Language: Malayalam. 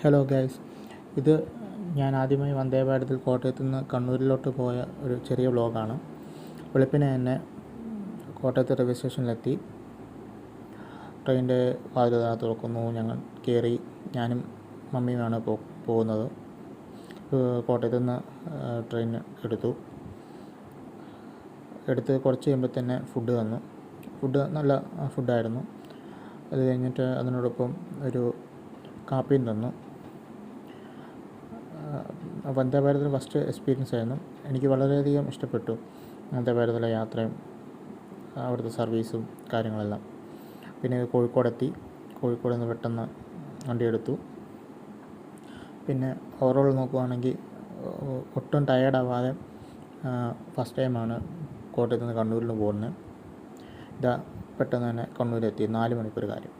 ഹലോ ഗൈസ്, ഇത് ഞാൻ ആദ്യമായി വന്ദേ ഭാരതിൽ കോട്ടയത്തു നിന്ന് കണ്ണൂരിലോട്ട് പോയ ഒരു ചെറിയ വ്ളോഗാണ്. വെളുപ്പിനെ തന്നെ കോട്ടയത്ത് റെയിൽവേ സ്റ്റേഷനിലെത്തി. ട്രെയിനിൻ്റെ വാതിൽ തുറക്കുന്നു. ഞങ്ങൾ കയറി. ഞാനും മമ്മിയുമാണ് പോകുന്നത്. കോട്ടയത്തു നിന്ന് ട്രെയിൻ എടുത്ത് കുറച്ച് കഴിയുമ്പോൾ തന്നെ ഫുഡ് തന്നു. ഫുഡ് നല്ല ഫുഡായിരുന്നു. അത് കഴിഞ്ഞിട്ട് അതിനോടൊപ്പം ഒരു കാപ്പിയും തന്നു. വന്ദേ ഭാരതിൽ ഫസ്റ്റ് എക്സ്പീരിയൻസ് ആയിരുന്നു. എനിക്ക് വളരെയധികം ഇഷ്ടപ്പെട്ടു വന്ദേ ഭാരതിലെ യാത്രയും അവിടുത്തെ സർവീസും കാര്യങ്ങളെല്ലാം. പിന്നെ കോഴിക്കോട് നിന്ന് പെട്ടെന്ന് വണ്ടി എടുത്തു. പിന്നെ ഓവറോൾ നോക്കുവാണെങ്കിൽ ഒട്ടും ടയേർഡാവാതെ ഫസ്റ്റ് ടൈമാണ് കോട്ടയത്ത് നിന്ന് കണ്ണൂരിൽ പോകുന്നത്. പെട്ടെന്ന് തന്നെ കണ്ണൂരെത്തി. 4 മണിക്കൂർ കാര്യം.